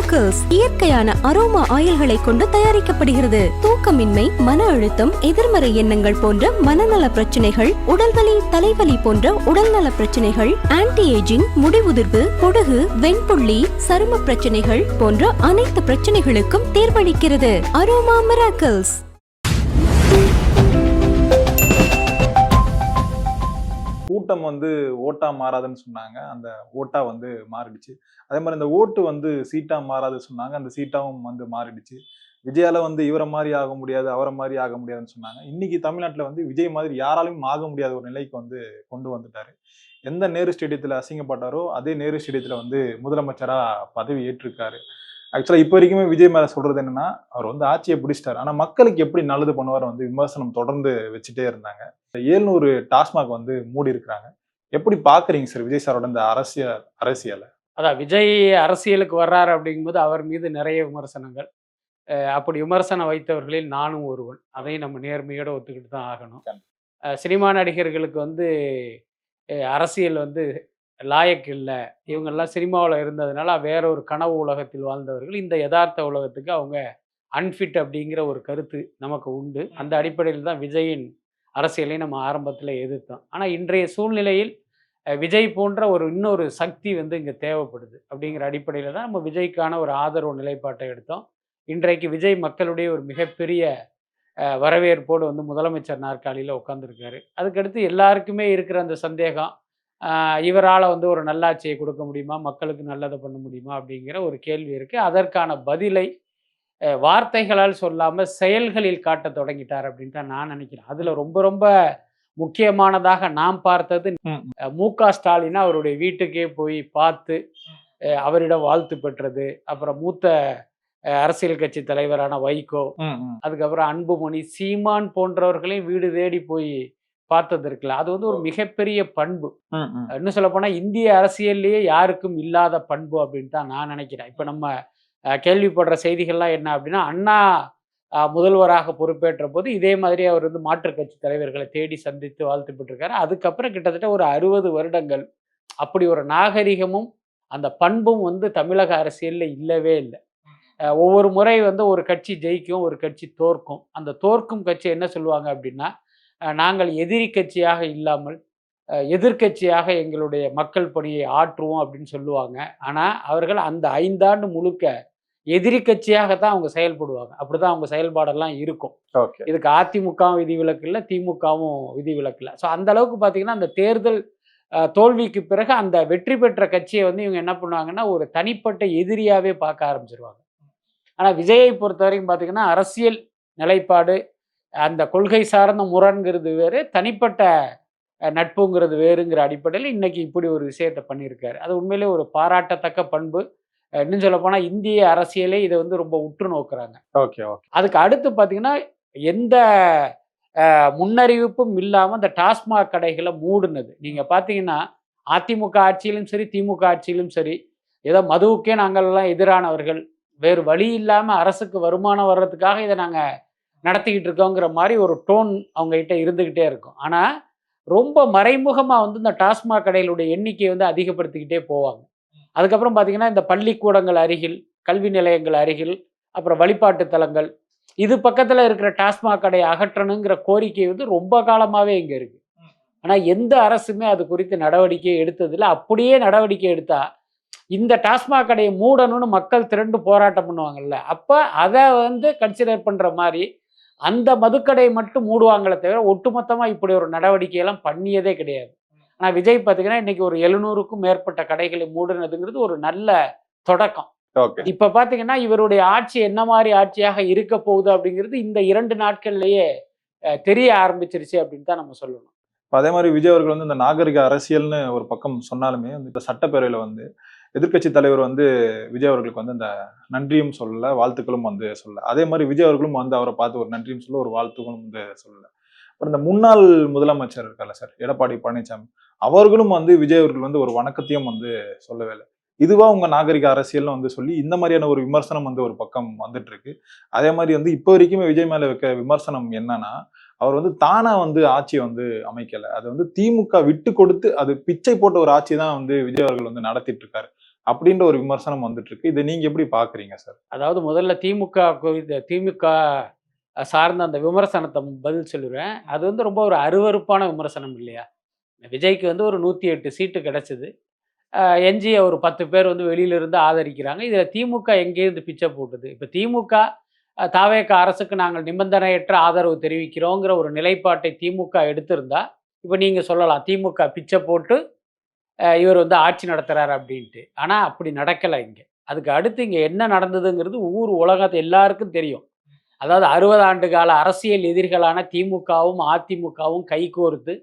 Miracles இயற்கையான aroma ஆயில்களை கொண்டு தயாரிக்கப்படுகிறது. தூக்கமின்மை, மன அழுத்தம், எதிர்மறை எண்ணங்கள் போன்ற மனநல பிரச்சனைகள், உடல்வலி, தலைவலி போன்ற உடல்நல பிரச்சனைகள், ஆன்டி ஏஜிங், முடிவுதிர்வு, பொடுகு, வெண்புள்ளி, சரும பிரச்சனைகள் போன்ற அனைத்து பிரச்சனைகளுக்கும் தீர்வளிக்கிறது. Aroma miracles. கூட்டம் ஓட்டா மாறாதுன்னு சொன்னாங்க. அந்த ஓட்டா மாறிடுச்சு. அதே மாதிரி இந்த ஓட்டு சீட்டா மாறாது சொன்னாங்க. அந்த சீட்டாவும் மாறிடுச்சு. விஜயால இவரை மாதிரி ஆக முடியாது, அவரை மாதிரி ஆக முடியாதுன்னு சொன்னாங்க. இன்னைக்கு தமிழ்நாட்டுல விஜய் மாதிரி யாராலையும் ஆக முடியாத ஒரு நிலைக்கு கொண்டு வந்துட்டாரு. எந்த நேரு ஸ்டேடியத்துல அசிங்கப்பட்டாரோ அதே நேரு ஸ்டேடியத்துல முதலமைச்சரா பதவி ஏற்றிருக்காரு. ஆக்சுவலா இப்ப வரைக்குமே விஜய் மேல சொல்றது என்னன்னா, அவர் ஆட்சியை பிடிச்சிட்டாரு. ஆனா மக்களுக்கு எப்படி நல்லது பண்ணுவார் விமர்சனம் தொடர்ந்து வச்சுட்டே இருந்தாங்க. 700 டாஸ்மாக் மூடி இருக்கிறாங்க. எப்படி பாக்குறீங்க சார் விஜய் சாரோட இந்த அரசியலை? அதான் விஜய் அரசியலுக்கு வர்றாரு அப்படிங்கும்போது அவர் மீது நிறைய விமர்சனங்கள். அப்படி விமர்சனம் வைத்தவர்களில் நானும் ஒருவன். அதையும் நம்ம நேர்மையோட ஒத்துக்கிட்டு தான் ஆகணும். சினிமா நடிகர்களுக்கு அரசியல் லாயக்கு இல்லை, இவங்கெல்லாம் சினிமாவில் இருந்ததுனால வேற ஒரு கனவு உலகத்தில் வாழ்ந்தவர்கள். இந்த யதார்த்த உலகத்துக்கு அவங்க அன்ஃபிட் அப்படிங்கிற ஒரு கருத்து நமக்கு உண்டு. அந்த அடிப்படையில் தான் விஜயின் அரசியலை நம்ம ஆரம்பத்தில் எதிர்த்தோம். ஆனால் இன்றைய சூழ்நிலையில் விஜய் போன்ற இன்னொரு சக்தி இங்கே தேவைப்படுது அப்படிங்கிற அடிப்படையில் தான் நம்ம விஜய்க்கான ஒரு ஆதரவு நிலைப்பாட்டை எடுத்தோம். இன்றைக்கு விஜய் மக்களுடைய ஒரு மிகப்பெரிய வரவேற்போடு முதலமைச்சர் நாற்காலியில் உட்காந்துருக்காரு. அதுக்கடுத்து எல்லாருக்குமே இருக்கிற அந்த சந்தேகம், இவரால் ஒரு நல்லாட்சியை கொடுக்க முடியுமா, மக்களுக்கு நல்லதை பண்ண முடியுமா அப்படிங்கிற ஒரு கேள்வி இருக்குது. அதற்கான பதிலை வார்த்தைகளால் சொல்லாமல் செயல்களில் காட்ட தொடங்கிட்டார் அப்படின்னு தான் நான் நினைக்கிறேன். அதில் ரொம்ப ரொம்ப முக்கியமானதாக நாம் பார்த்தது மு.க. ஸ்டாலினை அவருடைய வீட்டுக்கே போய் பார்த்து அவரிடம் வாழ்த்து பெற்றது. அப்புறம் மூத்த அரசியல் கட்சி தலைவரான வைகோ, அதுக்கப்புறம் அன்புமணி, சீமான் போன்றவர்களையும் வீடு தேடி போய் பார்த்தது இருக்குல்ல, அது ஒரு மிகப்பெரிய பண்பு. இன்னும் சொல்ல போனா இந்திய அரசியல்லையே யாருக்கும் இல்லாத பண்பு அப்படின்னு தான் நான் நினைக்கிறேன். இப்ப நம்ம கேள்விப்படுற செய்திகள்லாம் என்ன அப்படின்னா, அண்ணா முதல்வராக பொறுப்பேற்ற போது இதே மாதிரி அவர் மாற்றுக் கட்சி தலைவர்களை தேடி சந்தித்து வாழ்த்து பெற்றிருக்காரு. அதுக்கப்புறம் கிட்டத்தட்ட ஒரு 60 வருடங்கள் அப்படி ஒரு நாகரிகமும் அந்த பண்பும் தமிழக அரசியல்ல இல்லவே இல்லை. ஒவ்வொரு முறை ஒரு கட்சி ஜெயிக்கும், ஒரு கட்சி தோற்கும். அந்த தோற்கும் கட்சி என்ன சொல்லுவாங்க அப்படின்னா, நாங்கள் எதிரி கட்சியாக இல்லாமல் எதிர்கட்சியாக எங்களுடைய மக்கள் பணியை ஆற்றுவோம் அப்படின்னு சொல்லுவாங்க. ஆனால் அவர்கள் அந்த 5 ஆண்டு முழுக்க எதிரி கட்சியாகத்தான் அவங்க செயல்படுவாங்க. அப்படிதான் அவங்க செயல்பாடெல்லாம் இருக்கும். இதுக்கு அதிமுகவும் விதிவிலக்கு இல்லை, திமுகவும் விதிவிலக்கு இல்லை. ஸோ அந்த அளவுக்கு பார்த்தீங்கன்னா அந்த தேர்தல் தோல்விக்கு பிறகு அந்த வெற்றி பெற்ற கட்சியை இவங்க என்ன பண்ணுவாங்கன்னா ஒரு தனிப்பட்ட எதிரியாகவே பார்க்க ஆரம்பிச்சிருவாங்க. ஆனால் விஜயை பொறுத்த வரைக்கும் பார்த்தீங்கன்னா அரசியல் நிலைப்பாடு, அந்த கொள்கை சார்ந்த முரண்கிறது வேறு, தனிப்பட்ட நட்புங்கிறது வேறுங்கிற அடிப்படையில் இன்னைக்கு இப்படி ஒரு விஷயத்தை பண்ணியிருக்காரு. அது உண்மையிலே ஒரு பாராட்டத்தக்க பண்பு. இன்னும் சொல்ல போனால் இந்திய அரசியலே இதை ரொம்ப உற்று நோக்குறாங்க. அதுக்கு அடுத்து பார்த்தீங்கன்னா எந்த முன்னறிவிப்பும் இல்லாமல் அந்த டாஸ்மாக் கடைகளை மூடுனது. நீங்கள் பார்த்தீங்கன்னா அதிமுக ஆட்சியிலும் சரி, திமுக ஆட்சியிலும் சரி, ஏதோ மதுவுக்கே நாங்கள்லாம் எதிரானவர்கள், வேறு வழி இல்லாமல் அரசுக்கு வருமானம் வர்றதுக்காக இதை நாங்கள் நடத்திக்கிட்டு இருக்கோங்கிற மாதிரி ஒரு டோன் அவங்ககிட்ட இருந்துக்கிட்டே இருக்கும். ஆனால் ரொம்ப மறைமுகமாக இந்த டாஸ்மாக் கடைகளுடைய எண்ணிக்கையை அதிகப்படுத்திக்கிட்டே போவாங்க. அதுக்கப்புறம் பார்த்தீங்கன்னா இந்த பள்ளிக்கூடங்கள் அருகில், கல்வி நிலையங்கள் அருகில், அப்புறம் வழிபாட்டு தலங்கள், இது பக்கத்தில் இருக்கிற டாஸ்மாக் கடையை அகற்றணுங்கிற கோரிக்கை ரொம்ப காலமாகவே இங்கே இருக்குது. ஆனால் எந்த அரசுமே அது குறித்து நடவடிக்கை எடுத்ததில்லை. அப்படியே நடவடிக்கை எடுத்தா இந்த டாஸ்மாக் கடையை மூடணும்னு மக்கள் திரண்டு போராட்டம் பண்ணுவாங்கல்ல, அப்போ அதை கன்சிடர் பண்ணுற மாதிரி அந்த மதுக்கடையை மட்டும் மூடுவாங்களே தவிர ஒட்டுமொத்தமாக இப்படி ஒரு நடவடிக்கையெல்லாம் பண்ணியதே கிடையாது. ஆனால் விஜய் பார்த்தீங்கன்னா இன்னைக்கு ஒரு 700க்கும் மேற்பட்ட கடைகளை மூடுனதுங்கிறது ஒரு நல்ல தொடக்கம். இப்போ பார்த்தீங்கன்னா இவருடைய ஆட்சி என்ன மாதிரி ஆட்சியாக இருக்க போகுது அப்படிங்கிறது இந்த 2 நாட்கள்லேயே தெரிய ஆரம்பிச்சிருச்சு அப்படின்னு தான் நம்ம சொல்லணும். அதே மாதிரி விஜய் அவர்கள் இந்த நாகரிக அரசியல்னு ஒரு பக்கம் சொன்னாலுமே இந்த சட்டப்பேரவையில் எதிர்கட்சி தலைவர் விஜய் அவர்களுக்கு இந்த நன்றியும் சொல்லல, வாழ்த்துக்களும் சொல்லல. அதே மாதிரி விஜய் அவர்களும் அவரை பார்த்து ஒரு நன்றியும் சொல்ல, ஒரு வாழ்த்துக்களும் சொல்லல. அப்புறம் இந்த முன்னாள் முதலமைச்சர் இருக்கார்ல சார், எடப்பாடி பழனிசாமி, அவர்களும் விஜய் அவர்கள் ஒரு வணக்கத்தையும் சொல்லவே இல்லை. இதுவா உங்க நாகரிக அரசியல்னு சொல்லி இந்த மாதிரியான ஒரு விமர்சனம் ஒரு பக்கம் வந்துட்டு இருக்கு. அதே மாதிரி இப்போ வரைக்குமே விஜய் மேல வைக்க விமர்சனம் என்னன்னா, அவர் தானா ஆட்சியை அமைக்கல. அது திமுக விட்டு கொடுத்து அது பிச்சை போட்ட ஒரு ஆட்சி தான் விஜய் அவர்கள் நடத்திட்டு இருக்காரு அப்படின்ற ஒரு விமர்சனம் வந்துட்டு இருக்கு. இதை நீங்க எப்படி பாக்குறீங்க சார்? அதாவது முதல்ல திமுக சார்ந்த அந்த விமர்சனத்தை பதில் சொல்லுவேன். அது வந்து ரொம்ப ஒரு அருவருப்பான விமர்சனம் இல்லையா? விஜய்க்கு வந்து ஒரு 108 சீட்டு கிடைச்சது. எஞ்சிய ஒரு 10 பேர் வந்து வெளியில இருந்து ஆதரிக்கிறாங்க. இதுல திமுக எங்கேருந்து பிச்சை போட்டுது? இப்ப திமுக தாவேகா அரசுக்கு நாங்கள் நிபந்தனையற்ற ஆதரவு தெரிவிக்கிறோங்கிற ஒரு நிலைப்பாட்டை திமுக எடுத்திருந்தா, இப்ப நீங்க சொல்லலாம் திமுக பிச்சை போட்டு இவர் வந்து ஆட்சி நடத்துறாரு அப்படின்ட்டு. ஆனா அப்படி நடக்கல இங்க. அதுக்கு அடுத்து இங்க என்ன நடந்ததுங்கிறது ஊர் உலகத்து எல்லாருக்கும் தெரியும். அதாவது 60 ஆண்டு கால அரசியல் எதிரிகளான திமுகவும், அதிமுகவும் கைகோர்த்து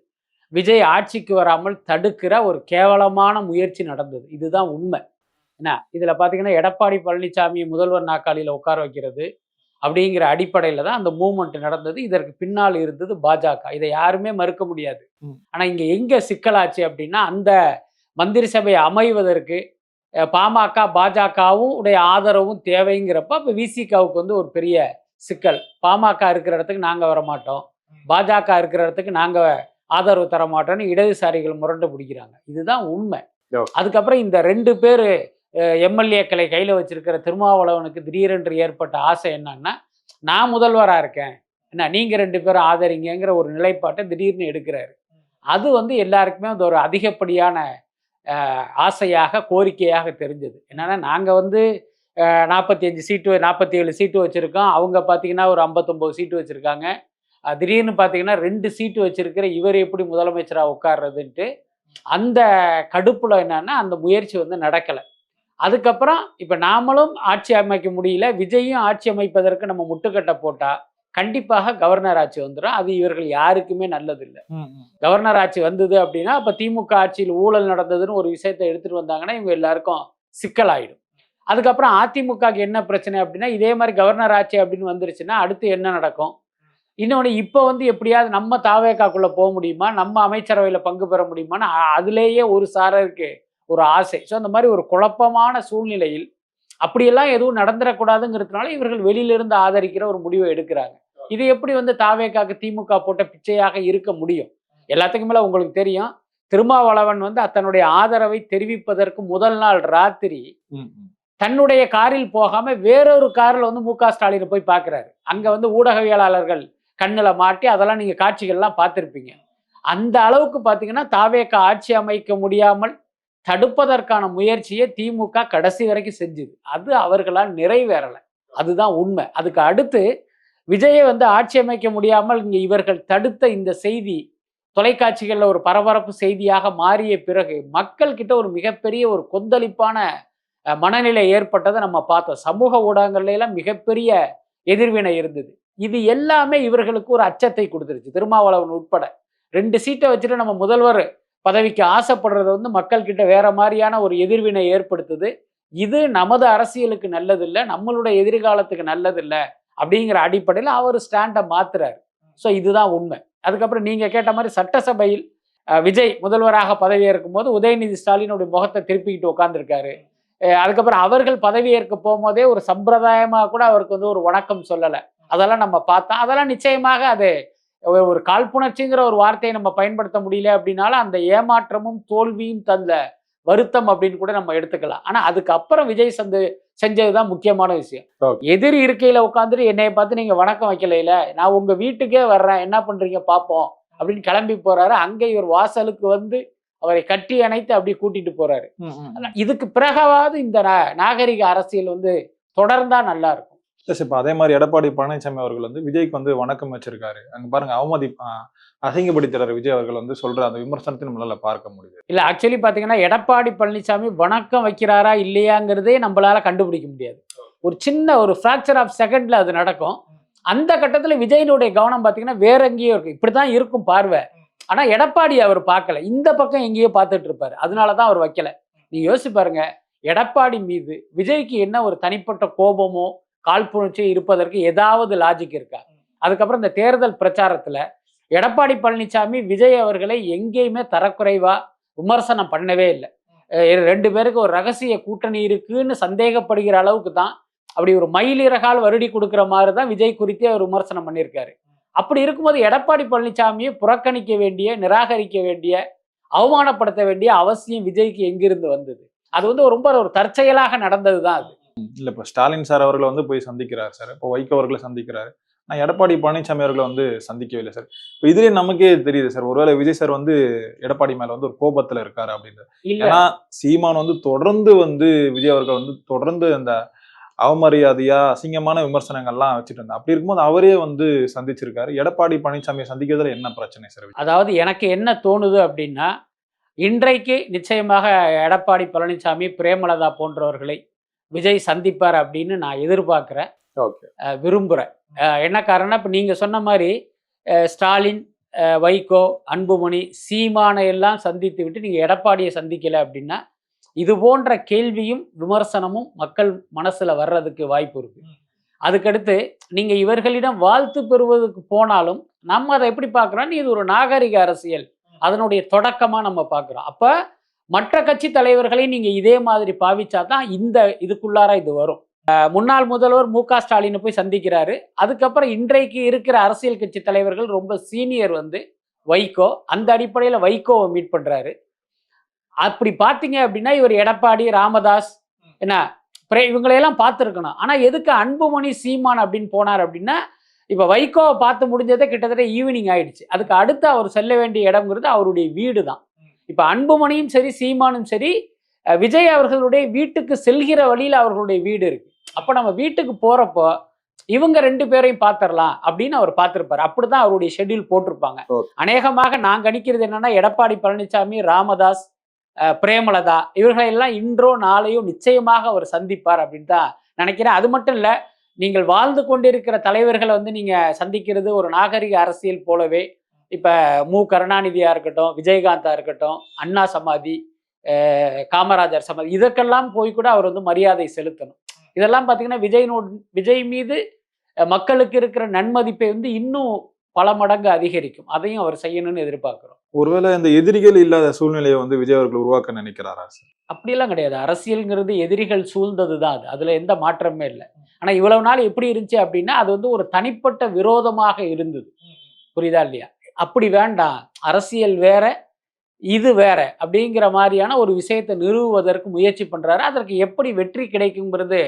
விஜய் ஆட்சிக்கு வராமல் தடுக்கிற ஒரு கேவலமான முயற்சி நடந்தது. இதுதான் உண்மை. என்ன இதுல பாத்தீங்கன்னா, எடப்பாடி பழனிசாமியை முதல்வர் நாற்காலியில உட்கார வைக்கிறது அப்படிங்கிற அடிப்படையில தான் அந்த மூவ்மெண்ட் நடந்தது. இதற்கு பின்னால் இருந்தது பாஜக. இதை யாருமே மறுக்க முடியாது. ஆனா இங்க எங்க சிக்கலாச்சு அப்படின்னா, அந்த மந்திரி சபை அமைவதற்கு பாமக, பாஜகவும் உடைய ஆதரவும் தேவைங்கிறப்ப அப்ப விசிகாவுக்கு வந்து ஒரு பெரிய சிக்கல். பாமக இருக்கிற இடத்துக்கு நாங்க வரமாட்டோம், பாஜக இருக்கிற இடத்துக்கு நாங்க ஆதரவு தர மாட்டோம்னு இடதுசாரிகள் முரண்டு பிடிக்கிறாங்க. இதுதான் உண்மை. அதுக்கப்புறம் இந்த 2 பேர் எம்எல்ஏக்களை கையில வச்சிருக்கிற திருமாவளவனுக்கு திடீரென்று ஏற்பட்ட ஆசை என்னன்னா, நான் முதல்வராக இருக்கேன், என்ன நீங்க 2 பேரும் ஆதரிங்கிற ஒரு நிலைப்பாட்டை திடீர்னு எடுக்கிறாரு. அது வந்து எல்லாருக்குமே அது ஒரு அதிகப்படியான ஆசையாக, கோரிக்கையாக தெரிஞ்சது. என்னன்னா, நாங்க வந்து 45 சீட்டு 47 சீட்டு வச்சிருக்கோம். அவங்க பார்த்தீங்கன்னா ஒரு 59 சீட்டு வச்சிருக்காங்க. திடீர்னு பார்த்தீங்கன்னா 2 சீட்டு வச்சிருக்கிற இவர் எப்படி முதலமைச்சராக உட்கார்றதுன்ட்டு அந்த கடுப்புல என்னன்னா அந்த முயற்சி வந்து நடக்கலை. அதுக்கப்புறம் இப்போ நாமளும் ஆட்சி அமைக்க முடியல, விஜயும் ஆட்சி அமைப்பதற்கு நம்ம முட்டுக்கட்டை போட்டா கண்டிப்பாக கவர்னர் ஆட்சி வந்துடும். அது இவர்கள் யாருக்குமே நல்லதில்லை. கவர்னர் ஆட்சி வந்தது அப்படின்னா அப்போ திமுக ஆட்சியில் ஊழல் நடந்ததுன்னு ஒரு விஷயத்தை எடுத்துட்டு வந்தாங்கன்னா இவங்க எல்லாருக்கும் சிக்கலாயிடும். அதுக்கப்புறம் அதிமுகக்கு என்ன பிரச்சனை அப்படின்னா, இதே மாதிரி கவர்னர் ஆட்சி அப்படின்னு வந்துருச்சுன்னா அடுத்து என்ன நடக்கும்? இன்னொன்று, இப்போ வந்து எப்படியாவது நம்ம தாவேக்காக்குள்ளே போக முடியுமா, நம்ம அமைச்சரவையில் பங்கு பெற முடியுமான்னு அதுலேயே ஒரு சாரருக்கு ஒரு ஆசை. ஸோ அந்த மாதிரி ஒரு குழப்பமான சூழ்நிலையில் அப்படியெல்லாம் எதுவும் நடந்துடக்கூடாதுங்கிறதுனால இவர்கள் வெளியிலிருந்து ஆதரிக்கிற ஒரு முடிவை எடுக்கிறாங்க. இது எப்படி வந்து தாவேக்காக்கு திமுக போட்ட பிச்சையாக இருக்க முடியும்? எல்லாத்துக்கும் மேலே உங்களுக்கு தெரியும், திருமாவளவன் வந்து தன்னுடைய ஆதரவை தெரிவிப்பதற்கு முதல் நாள் ராத்திரி தன்னுடைய காரில் போகாம வேறொரு காரில் வந்து மு.க. ஸ்டாலினை போய் பார்க்குறாரு. அங்கே வந்து ஊடகவியலாளர்கள் கண்ணில் மாட்டி அதெல்லாம் நீங்கள் காட்சிகள்லாம் பார்த்துருப்பீங்க. அந்த அளவுக்கு பார்த்தீங்கன்னா தாவேக்கா ஆட்சி அமைக்க முடியாமல் தடுப்பதற்கான முயற்சியை திமுக கடைசி வரைக்கும் செஞ்சுது. அது அவர்களால் நிறைவேறலை. அதுதான் உண்மை. அதுக்கு அடுத்து விஜயை வந்து ஆட்சி அமைக்க முடியாமல் இங்கே இவர்கள் தடுத்த இந்த செய்தி தொலைக்காட்சிகளில் ஒரு பரபரப்பு செய்தியாக மாறிய பிறகு மக்கள் கிட்ட ஒரு மிகப்பெரிய ஒரு கொந்தளிப்பான மனநிலை ஏற்பட்டதை நம்ம பார்த்தோம். சமூக ஊடகங்கள்ல எல்லாம் மிகப்பெரிய எதிர்வினை இருந்தது. இது எல்லாமே இவர்களுக்கு ஒரு அச்சத்தை கொடுத்துருச்சு. திருமாவளவன் உட்பட 2 சீட்டை வச்சுட்டு நம்ம முதல்வர் பதவிக்கு ஆசைப்படுறது வந்து மக்கள் கிட்ட வேற மாதிரியான ஒரு எதிர்வினை ஏற்படுத்துது. இது நமது அரசியலுக்கு நல்லதில்லை, நம்மளுடைய எதிர்காலத்துக்கு நல்லதில்லை அப்படிங்கிற அடிப்படையில் அவர் ஸ்டாண்டை மாத்துறாரு. ஸோ இதுதான் உண்மை. அதுக்கப்புறம் நீங்க கேட்ட மாதிரி சட்டசபையில் விஜய் முதல்வராக பதவியேற்கும் போது உதயநிதி ஸ்டாலினுடைய முகத்தை திருப்பிக்கிட்டு உட்கார்ந்துருக்காரு. அதுக்கப்புறம் அவர்கள் பதவியேற்க போகும்போதே ஒரு சம்பிரதாயமாக கூட அவருக்கு வந்து ஒரு வணக்கம் சொல்லலை. அதெல்லாம் நம்ம பார்த்தோம். அதெல்லாம் நிச்சயமாக அது ஒரு காழ்ப்புணர்ச்சிங்கிற ஒரு வார்த்தையை நம்ம பயன்படுத்த முடியல அப்படின்னாலும் அந்த ஏமாற்றமும் தோல்வியும் தந்த வருத்தம் அப்படின்னு கூட நம்ம எடுத்துக்கலாம். ஆனா அதுக்கப்புறம் விஜய் செஞ்சதுதான் முக்கியமான விஷயம். எதிரி இருக்கையில உட்காந்துட்டு என்னைய பார்த்து நீங்க வணக்கம் வைக்கலையில, நான் உங்க வீட்டுக்கே வர்றேன், என்ன பண்றீங்க பார்ப்போம் அப்படின்னு கிளம்பி போறாரு. அங்க இவர் வாசலுக்கு வந்து அவரை கட்டி அணைத்து அப்படி கூட்டிட்டு போறாரு. இதுக்கு பிறகாவது இந்த நாகரிக அரசியல் வந்து தொடர்ந்தா நல்லா இருக்கும். இப்ப அதே மாதிரி எடப்பாடி பழனிசாமி அவர்கள் வந்து விஜய்க்கு வந்து வணக்கம் வச்சிருக்காரு. அங்க பாருங்க அசிங்கப்படுத்துறாரு விஜய் அவர்கள் வந்து சொல்ற அந்த விமர்சனத்தை நம்மளால பார்க்க முடியுது. இல்ல ஆக்சுவலி பாத்தீங்கன்னா எடப்பாடி பழனிசாமி வணக்கம் வைக்கிறாரா இல்லையாங்கிறதே நம்மளால கண்டுபிடிக்க முடியாது. ஒரு சின்ன ஒரு ஃபிராக்சர் ஆஃப் செகண்ட்ல அது நடக்கும். அந்த கட்டத்துல விஜயனுடைய கவனம் பாத்தீங்கன்னா வேற எங்கேயோ இருக்கு. இப்படிதான் இருக்கும் பார்வை. ஆனா எடப்பாடி அவர் பார்க்கல, இந்த பக்கம் எங்கேயோ பார்த்துட்டு இருப்பாரு. அதனாலதான் அவர் வைக்கல. நீங்க யோசிச்சு பாருங்க, எடப்பாடி மீது விஜய்க்கு என்ன ஒரு தனிப்பட்ட கோபமோ காழ்ப்புணர்ச்சியோ இருப்பதற்கு ஏதாவது லாஜிக் இருக்கா? அதுக்கப்புறம் இந்த தேர்தல் பிரச்சாரத்துல எடப்பாடி பழனிசாமி விஜய் அவர்களை எங்கேயுமே தரக்குறைவா விமர்சனம் பண்ணவே இல்லை. 2 பேருக்கு ஒரு ரகசிய கூட்டணி இருக்குன்னு சந்தேகப்படுகிற அளவுக்கு தான் அப்படி ஒரு மயிலிறகால் வருடி கொடுக்குற மாதிரி தான் விஜய் குறித்தே அவர் விமர்சனம் பண்ணியிருக்காரு. அப்படி இருக்கும்போது எடப்பாடி பழனிசாமியை புறக்கணிக்க வேண்டிய, நிராகரிக்க வேண்டிய, அவமானப்படுத்த வேண்டிய அவசியம் விஜய்க்கு எங்கிருந்து வந்தது? அது வந்து ரொம்ப ஒரு தற்செயலாக நடந்ததுதான் அது. இல்ல இப்ப ஸ்டாலின் சார் அவர்களை வந்து போய் சந்திக்கிறார் சார். இப்போ வைகோ அவர்களை சந்திக்கிறாரு. நான் எடப்பாடி பழனிசாமி அவர்களை வந்து சந்திக்கவே இல்லை சார். இப்போ இதுலயே நமக்கே தெரியுது சார். ஒருவேளை விஜய் சார் வந்து எடப்பாடி மேல வந்து ஒரு கோபத்துல இருக்காரு அப்படின்னு. இல்ல ஏன்னா சீமான் வந்து தொடர்ந்து வந்து விஜய் அவர்கள் வந்து தொடர்ந்து அந்த அவமரியாதையா அசிங்கமான விமர்சனங்கள்லாம் வச்சுட்டு இருந்தா. அப்படி இருக்கும்போது அவரே வந்து சந்திச்சிருக்காரு. எடப்பாடி பழனிசாமியை சந்திக்கிறதுல என்ன பிரச்சனை சார்? அதாவது எனக்கு என்ன தோணுது அப்படின்னா, இன்றைக்கு நிச்சயமாக எடப்பாடி பழனிசாமி, பிரேமலதா போன்றவர்களை விஜய் சந்திப்பார் அப்படின்னு நான் எதிர்பார்க்கிறேன், ஓகே. விரும்புகிறேன். என்ன காரணம்னா, இப்போ நீங்கள் சொன்ன மாதிரி ஸ்டாலின், வைகோ, அன்புமணி, சீமானை எல்லாம் சந்தித்து விட்டு நீங்கள் எடப்பாடியை சந்திக்கலை அப்படின்னா, இது போன்ற கேள்வியும் விமர்சனமும் மக்கள் மனசுல வர்றதுக்கு வாய்ப்பு இருக்கு. அதுக்கடுத்து நீங்க இவர்களிடம் வாழ்த்து பெறுவதற்கு போனாலும் நம்ம அதை எப்படி பார்க்குறோம், இது ஒரு நாகரிக அரசியல், அதனுடைய தொடக்கமா நம்ம பார்க்குறோம். அப்ப மற்ற கட்சி தலைவர்களை நீங்க இதே மாதிரி பாவிச்சா தான் இந்த இதுக்குள்ளார இது வரும். முன்னாள் முதல்வர் மு.க. ஸ்டாலினை போய் சந்திக்கிறாரு. அதுக்கப்புறம் இன்றைக்கு இருக்கிற அரசியல் கட்சி தலைவர்கள் ரொம்ப சீனியர் வந்து வைகோ, அந்த அடிப்படையில் வைகோவை மீட் பண்றாரு. அப்படி பார்த்தீங்க அப்படின்னா இவர் எடப்பாடி, ராமதாஸ், என்ன இவங்களையெல்லாம் பார்த்துருக்கணும். ஆனால் எதுக்கு அன்புமணி, சீமான் அப்படின்னு போனார் அப்படின்னா, இப்போ வைகோவை பார்த்து முடிஞ்சதே கிட்டத்தட்ட ஈவினிங் ஆயிடுச்சு. அதுக்கு அடுத்து அவர் செல்ல வேண்டிய இடம்ங்கிறது அவருடைய வீடு தான். இப்போ அன்புமணியும் சரி, சீமானும் சரி, விஜய் அவர்களுடைய வீட்டுக்கு செல்கிற வழியில் அவர்களுடைய வீடு இருக்கு. அப்போ நம்ம வீட்டுக்கு போறப்போ இவங்க 2 பேரையும் பார்த்துடலாம் அப்படின்னு அவர் பார்த்துருப்பாரு. அப்படிதான் அவருடைய ஷெட்யூல் போட்டிருப்பாங்க. அநேகமாக நான் கணிக்கிறது என்னன்னா, எடப்பாடி பழனிசாமி, ராமதாஸ், பிரேமலதா இவர்களெல்லாம் இன்றோ நாளையோ நிச்சயமாக அவர் சந்திப்பார் அப்படின்னு தான் நினைக்கிறேன். அது மட்டும் இல்லை, நீங்கள் வாழ்ந்து கொண்டிருக்கிற தலைவர்களை வந்து நீங்கள் சந்திக்கிறது ஒரு நாகரிக அரசியல் போலவே, இப்போ மு. கருணாநிதியாக இருக்கட்டும், விஜயகாந்தா இருக்கட்டும், அண்ணா சமாதி, காமராஜர் சமாதி, இதற்கெல்லாம் போய் கூட அவர் வந்து மரியாதை செலுத்தணும். இதெல்லாம் பார்த்தீங்கன்னா விஜய் மீது மக்களுக்கு இருக்கிற நன்மதிப்பை வந்து இன்னும் பல மடங்கு அதிகரிக்கும். அதையும் அவர் செய்யணும்னு எதிர்பார்க்கிறோம். ஒருவேளை இந்த எதிரிகள் இல்லாத சூழ்நிலையை வந்து விஜய் அவர்கள் உருவாக்க நினைக்கிறாரா சார்? அப்படியெல்லாம் கிடையாது. அரசியல்ங்கிறது எதிரிகள் சூழ்ந்தது தான். அதுல எந்த மாற்றமே இல்லை. ஆனா இவ்வளவு நாள் எப்படி இருந்துச்சு அப்படின்னா, அது வந்து ஒரு தனிப்பட்ட விரோதமாக இருந்தது. புரியுதா இல்லையா? அப்படி வேண்டாம், அரசியல் வேற, இது வேற அப்படிங்கிற மாதிரியான ஒரு விஷயத்தை நிறுவுவதற்கு முயற்சி பண்றாரு. அதற்கு எப்படி வெற்றி கிடைக்குங்கிறது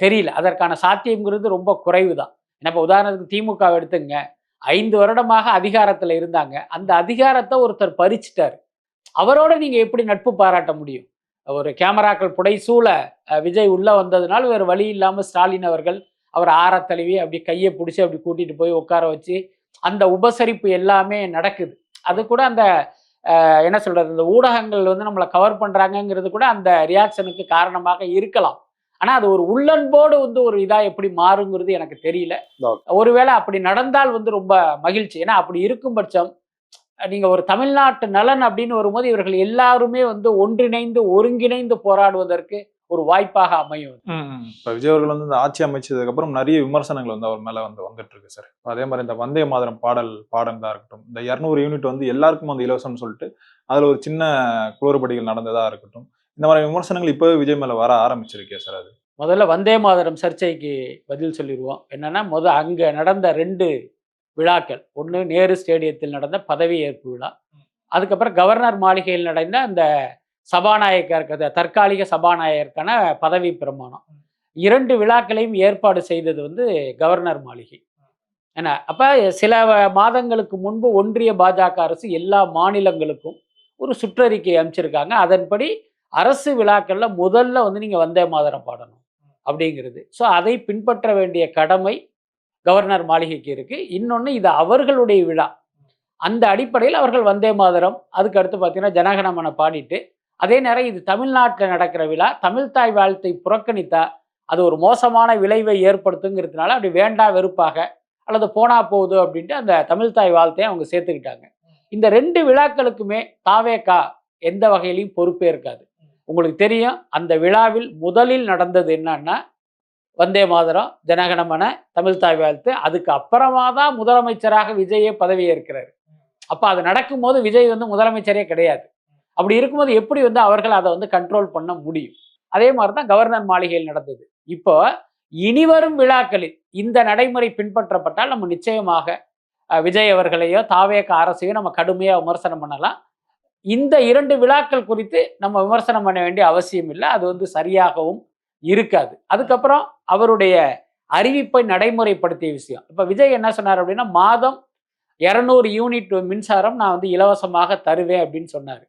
தெரியல. அதற்கான சாத்தியம்ங்கிறது ரொம்ப குறைவு தான். இப்போ உதாரணத்துக்கு திமுக எடுத்துங்க, 5 வருடமாக அதிகாரத்துல இருந்தாங்க. அந்த அதிகாரத்தை ஒருத்தர் பறிச்சுட்டாரு. அவரோட நீங்க எப்படி நட்பு பாராட்ட முடியும்? ஒரு கேமராக்கள் புடைசூழ விஜய் உள்ள வந்ததுனால வேறு வழி இல்லாம ஸ்டாலின் அவர்கள் அவர் ஆரத்தழுவி அப்படி கையை பிடிச்சி அப்படி கூட்டிட்டு போய் உட்கார வச்சு அந்த உபசரிப்பு எல்லாமே நடக்குது. அது கூட அந்த என்ன சொல்றது, இந்த ஊடகங்கள் வந்து நம்மளை கவர் பண்றாங்கிறது கூட அந்த ரியாக்ஷனுக்கு காரணமாக இருக்கலாம். ஆனா அது ஒரு உள்ளன்போடு வந்து ஒரு இதா எப்படி மாறுங்கிறது எனக்கு தெரியல. ஒருவேளை அப்படி நடந்தால் வந்து ரொம்ப மகிழ்ச்சி. ஏன்னா அப்படி இருக்கும் பட்சம் நீங்க ஒரு தமிழ்நாட்டு நலன் அப்படின்னு வரும்போது இவர்கள் எல்லாருமே வந்து ஒன்றிணைந்து ஒருங்கிணைந்து போராடுவதற்கு ஒரு வாய்ப்பாக அமையும். இப்ப விஜய் அவர்கள் வந்து இந்த ஆட்சி அமைச்சதுக்கு அப்புறம் நிறைய விமர்சனங்கள் வந்து அவர் மேல வந்து வந்துட்டு இருக்கு சார். அதே மாதிரி இந்த வந்தே மாதரம் பாடல் தான் இருக்கட்டும், இந்த 200 யூனிட் வந்து எல்லாருக்கும் வந்து இலவசம்னு சொல்லிட்டு அதுல ஒரு சின்ன குளறுபடிகள் நடந்ததா இருக்கட்டும், இந்த மாதிரி விமர்சனங்கள் இப்பவே விஜய் மேல வர ஆரம்பிச்சிருக்கே சார். அது முதல்ல வந்தே மாதரம் சர்ச்சைக்கு பதில் சொல்லிடுவோம். என்னன்னா, அங்க நடந்த 2 விழாக்கள். ஒன்று நேரு ஸ்டேடியத்தில் நடந்த பதவி ஏற்பு விழா, அதுக்கப்புறம் கவர்னர் மாளிகையில் நடந்த அந்த சபாநாயகர், தற்காலிக சபாநாயகருக்கான பதவி பிரமாணம். 2 விழாக்களையும் ஏற்பாடு செய்தது வந்து கவர்னர் மாளிகை. ஏன்னா அப்ப சில மாதங்களுக்கு முன்பு ஒன்றிய பாஜக அரசு எல்லா மாநிலங்களுக்கும் ஒரு சுற்றறிக்கை அமைச்சிருக்காங்க. அதன்படி அரசு விழாக்கள்ல முதல்ல வந்து நீங்க வந்தே மாதரம் பாடணும் அப்படிங்கிறது. ஸோ அதை பின்பற்ற வேண்டிய கடமை கவர்னர் மாளிகைக்கு இருக்கு. இன்னொன்று, இது அவர்களுடைய விழா. அந்த அடிப்படையில் அவர்கள் வந்தே மாதரம், அதுக்கு அடுத்து பார்த்தீங்கன்னா ஜனகணமன பாடிட்டு, அதே நேரம் இது தமிழ்நாட்டில் நடக்கிற விழா, தமிழ்தாய் வாழ்த்தை புறக்கணித்தா அது ஒரு மோசமான விளைவை ஏற்படுத்துங்கிறதுனால அப்படி வேண்டா வெறுப்பாக அல்லது போனா போகுது அப்படின்ட்டு அந்த தமிழ்தாய் வாழ்த்தையை அவங்க சேர்த்துக்கிட்டாங்க. இந்த 2 விழாக்களுக்குமே தாவேகா எந்த வகையிலையும் பொறுப்பே இருக்காது. உங்களுக்கு தெரியும், அந்த விழாவில் முதலில் நடந்தது என்னன்னா வந்தே மாதரம், ஜனகணமன, தமிழ்தாய் வாழ்த்து. அதுக்கு அப்புறமா தான் முதலமைச்சராக விஜயே பதவியேற்கிறார். அப்ப அது நடக்கும்போது விஜய் வந்து முதலமைச்சரே கிடையாது. அப்படி இருக்கும்போது எப்படி வந்து அவர்கள் அதை வந்து கண்ட்ரோல் பண்ண முடியும்? அதே மாதிரிதான் கவர்னர் மாளிகையில் நடந்தது. இப்போ இனிவரும் விழாக்களில் இந்த நடைமுறை பின்பற்றப்பட்டால் நம்ம நிச்சயமாக விஜய் அவர்களையோ தாவேக அரசையோ நம்ம கடுமையா விமர்சனம் பண்ணலாம். இந்த 2 விழாக்கள் குறித்து நம்ம விமர்சனம் பண்ண வேண்டிய அவசியம் இல்லை. அது வந்து சரியாகவும் இருக்காது. அதுக்கப்புறம் அவருடைய அறிவிப்பை நடைமுறைப்படுத்திய விஷயம். இப்ப விஜய் என்ன சொன்னார் அப்படின்னா, மாதம் 200 யூனிட் மின்சாரம் நான் வந்து இலவசமாக தருவேன் அப்படின்னு சொன்னாரு.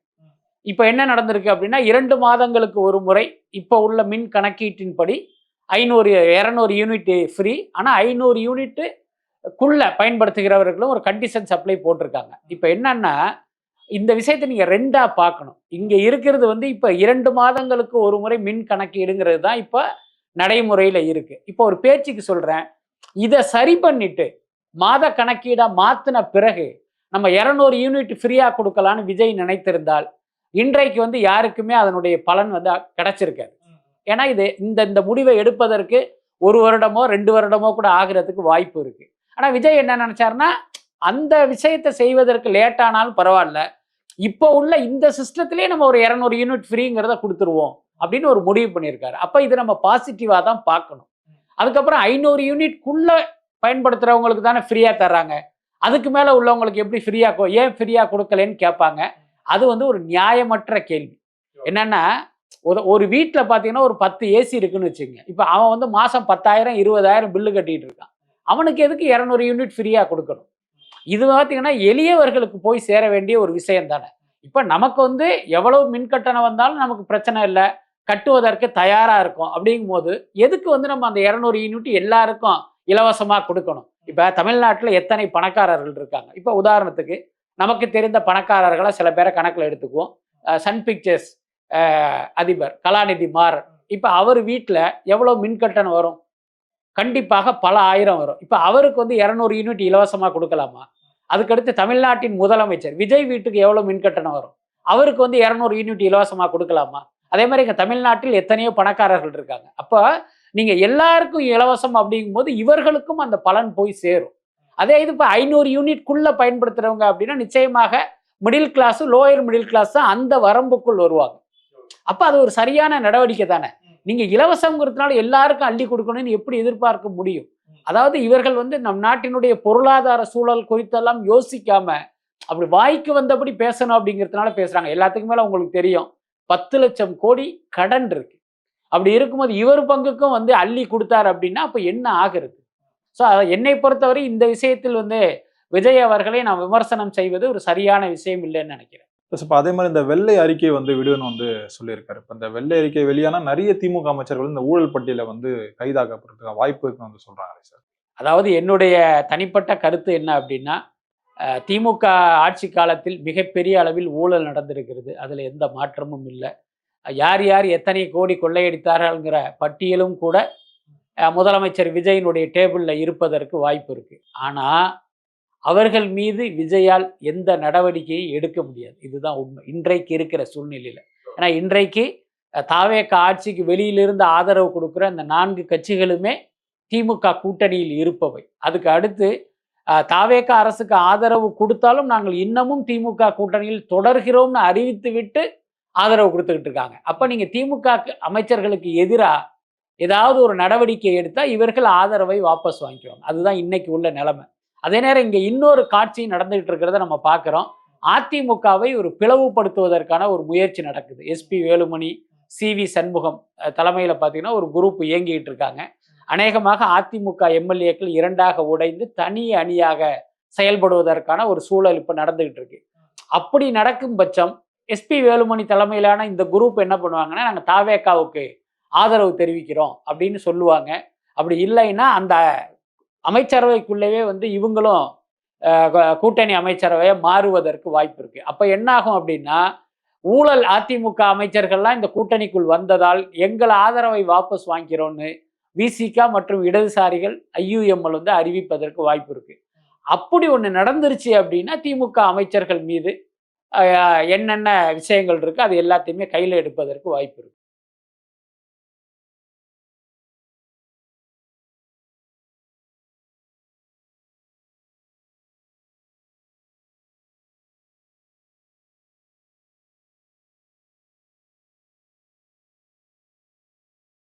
இப்ப என்ன நடந்திருக்கு அப்படின்னா, 2 மாதங்களுக்கு ஒரு முறை இப்ப உள்ள மின் கணக்கீட்டின்படி 200 யூனிட் ஃப்ரீ. ஆனா 500 யூனிட்டுக்குள்ள பயன்படுத்துகிறவர்களும் ஒரு கண்டிஷன் சப்ளை போட்டிருக்காங்க. இப்ப என்னன்னா, இந்த விஷயத்தை நீங்க 2ஆ பார்க்கணும். இங்க இருக்கிறது வந்து இப்ப 2 மாதங்களுக்கு ஒரு முறை மின் கணக்கீடுங்கிறது தான் இப்ப நடைமுறையில இருக்கு. இப்போ ஒரு பேச்சுக்கு சொல்றேன், இதை சரி பண்ணிட்டு மாத கணக்கீடா மாத்தின பிறகு நம்ம 200 யூனிட் ஃப்ரீயா கொடுக்கலான்னு விஜய் நினைத்திருந்தால் இன்றைக்கு வந்து யாருக்குமே அதனுடைய பலன் வந்து கிடைச்சிருக்காது. ஏன்னா இது இந்த முடிவை எடுப்பதற்கு 1 வருடமோ 2 வருடமோ கூட ஆகிறதுக்கு வாய்ப்பு இருக்கு. ஆனா விஜய் என்ன நினைச்சாருன்னா, அந்த விஷயத்தை செய்வதற்கு லேட் ஆனாலும் பரவாயில்ல, இப்போ உள்ள இந்த சிஸ்டத்திலேயே நம்ம ஒரு 200 யூனிட் ஃப்ரீங்கிறத கொடுத்துருவோம் அப்படின்னு ஒரு முடிவு பண்ணியிருக்காரு. அப்ப இது நம்ம பாசிட்டிவா தான் பார்க்கணும். அதுக்கப்புறம் 500 யூனிட்குள்ள பயன்படுத்துறவங்களுக்கு தானே ஃப்ரீயா தர்றாங்க, அதுக்கு மேல உள்ளவங்களுக்கு எப்படி ஃப்ரீயா ஏன் ஃப்ரீயா கொடுக்கலன்னு கேட்பாங்க. அது வந்து ஒரு நியாயமற்ற கேள்வி. என்னன்னா, ஒரு வீட்டுல பாத்தீங்கன்னா ஒரு 10 ஏசி இருக்குன்னு வச்சுக்கோங்க. இப்ப அவன் வந்து மாசம் 10,000 20,000 பில்லு கட்டிட்டு இருக்கான். அவனுக்கு எதுக்கு 200 யூனிட் ஃப்ரீயா கொடுக்கணும்? இது பார்த்தீங்கன்னா எளியவர்களுக்கு போய் சேர வேண்டிய ஒரு விஷயம் தானே. இப்ப நமக்கு வந்து எவ்வளவு மின் கட்டணம் வந்தாலும் நமக்கு பிரச்சனை இல்லை, கட்டுவதற்கு தயாரா இருக்கும். அப்படிங்கும் போது எதுக்கு வந்து நம்ம அந்த 200 யூனிட் எல்லாருக்கும் இலவசமா கொடுக்கணும்? இப்ப தமிழ்நாட்டில் எத்தனை பணக்காரர்கள் இருக்காங்க. இப்ப உதாரணத்துக்கு நமக்கு தெரிந்த பணக்காரர்களை சில பேரை கணக்கில் எடுத்துக்குவோம். சன் பிக்சர்ஸ் அதிபர் கலாநிதி மாறன். இப்ப அவர் வீட்டில் எவ்வளவு மின் கட்டணம் வரும்? கண்டிப்பாக பல ஆயிரம் வரும். இப்ப அவருக்கு வந்து 200 யூனிட் இலவசமா கொடுக்கலாமா? அதுக்கடுத்து தமிழ்நாட்டின் முதலமைச்சர் விஜய் வீட்டுக்கு எவ்வளவு மின் கட்டணம் வரும்? அவருக்கு வந்து 200 யூனிட் இலவசமா கொடுக்கலாமா? அதே மாதிரி இங்க தமிழ்நாட்டில் எத்தனையோ பணக்காரர்கள் இருக்காங்க. அப்ப நீங்க எல்லாருக்கும் இலவசம் அப்படிங்கும்போது இவர்களுக்கும் அந்த பலன் போய் சேரும். அதே இது இப்ப 500 யூனிட்குள்ள பயன்படுத்துறவங்க அப்படின்னா நிச்சயமாக middle class lower middle class தான் அந்த வரம்புக்குள் வருவாங்க. அப்ப அது ஒரு சரியான நடவடிக்கை தானே. நீங்க இலவசங்கிறதுனால எல்லாருக்கும் அள்ளி கொடுக்கணும்னு எப்படி எதிர்பார்க்க முடியும்? அதாவது இவர்கள் வந்து நம் நாட்டினுடைய பொருளாதார சூழல் குறித்தெல்லாம் யோசிக்காம அப்படி வாய்க்கு வந்தபடி பேசணும் அப்படிங்கிறதுனால பேசுறாங்க. எல்லாத்துக்கும் மேல உங்களுக்கு தெரியும் 10 லட்சம் கோடி கடன் இருக்கு. அப்படி இருக்கும்போது இவர் பங்குக்கும் வந்து அள்ளி கொடுத்தாரு அப்படின்னா அப்ப என்ன ஆகிறது? ஸோ என்னை பொறுத்தவரை இந்த விஷயத்தில் வந்து விஜய் அவர்களை நான் விமர்சனம் செய்வது ஒரு சரியான விஷயம் இல்லைன்னு நினைக்கிறேன். இப்போ அதே மாதிரி இந்த வெள்ளை அறிக்கை வந்து விடுன்னு வந்து சொல்லியிருக்காரு. இப்போ இந்த வெள்ளை அறிக்கை வெளியானா நிறைய திமுக அமைச்சர்கள் இந்த ஊழல் பட்டியல வந்து கைதாக்கப்படுறதுக்கு வாய்ப்பு இருக்குன்னு வந்து சொல்றாங்க சார். அதாவது என்னுடைய தனிப்பட்ட கருத்து என்ன அப்படின்னா, திமுக ஆட்சி காலத்தில் மிகப்பெரிய அளவில் ஊழல் நடந்திருக்கிறது. அதுல எந்த மாற்றமும் இல்லை. யார் யார் எத்தனை கோடி கொள்ளையடித்தார்கள்ங்கிற பட்டியலும் கூட முதலமைச்சர் விஜயினுடைய டேபிள்ல இருப்பதற்கு வாய்ப்பு இருக்கு. ஆனா அவர்கள் மீது விஜயால் எந்த நடவடிக்கையை எடுக்க முடியாது. இதுதான் உண்மை இன்றைக்கு இருக்கிற சூழ்நிலையில. ஏன்னா இன்றைக்கு தாவேக ஆட்சிக்கு வெளியிலிருந்து ஆதரவு கொடுக்குற அந்த 4 கட்சிகளுமே திமுக கூட்டணியில் இருப்பவை. அதுக்கு அடுத்து தாவேக அரசுக்கு ஆதரவு கொடுத்தாலும் நாங்கள் இன்னமும் திமுக கூட்டணியில் தொடர்கிறோம்னு அறிவித்து விட்டு ஆதரவு கொடுத்துக்கிட்டு இருக்காங்க. அப்ப நீங்க திமுக அமைச்சர்களுக்கு எதிராக ஏதாவது ஒரு நடவடிக்கை எடுத்தா இவர்கள் ஆதரவை வாபஸ் வாங்கிக்குவாங்க. அதுதான் இன்னைக்கு உள்ள நிலைமை. அதே நேரம் இங்க இன்னொரு காட்சி நடந்துகிட்டு இருக்கிறத நம்ம பார்க்கிறோம். அதிமுகவை ஒரு பிளவுபடுத்துவதற்கான ஒரு முயற்சி நடக்குது. எஸ்பி வேலுமணி, CV சண்முகம் தலைமையில பார்த்தீங்கன்னா ஒரு குரூப் இயங்கிட்டு இருக்காங்க. அநேகமாக அதிமுக எம்எல்ஏக்கள் 2ஆக உடைந்து தனி அணியாக செயல்படுவதற்கான ஒரு சூழல் இப்ப நடந்துகிட்டு இருக்கு. அப்படி நடக்கும் பட்சம் எஸ்பி வேலுமணி தலைமையிலான இந்த குரூப் என்ன பண்ணுவாங்கன்னா, நாங்க தாவேகாவுக்கு ஆதரவு தெரிவிக்கிறோம் அப்படின்னு சொல்லுவாங்க. அப்படி இல்லைன்னா அந்த அமைச்சரவைக்குள்ளவே வந்து இவங்களும் கூட்டணி அமைச்சரவையை மாறுவதற்கு வாய்ப்பு இருக்கு. அப்ப என்ன ஆகும் அப்படின்னா, ஊழல் அதிமுக அமைச்சர்கள்லாம் இந்த கூட்டணிக்குள் வந்ததால் எங்கள் ஆதரவை வாபஸ் வாங்கிறோம்னு விசிக மற்றும் இடதுசாரிகள் IUML வந்து அறிவிப்பதற்கு வாய்ப்பு இருக்கு. அப்படி ஒன்று நடந்துருச்சு அப்படின்னா திமுக அமைச்சர்கள் மீது என்னென்ன விஷயங்கள் இருக்கு அது எல்லாத்தையுமே கையில் எடுப்பதற்கு வாய்ப்பு இருக்கு.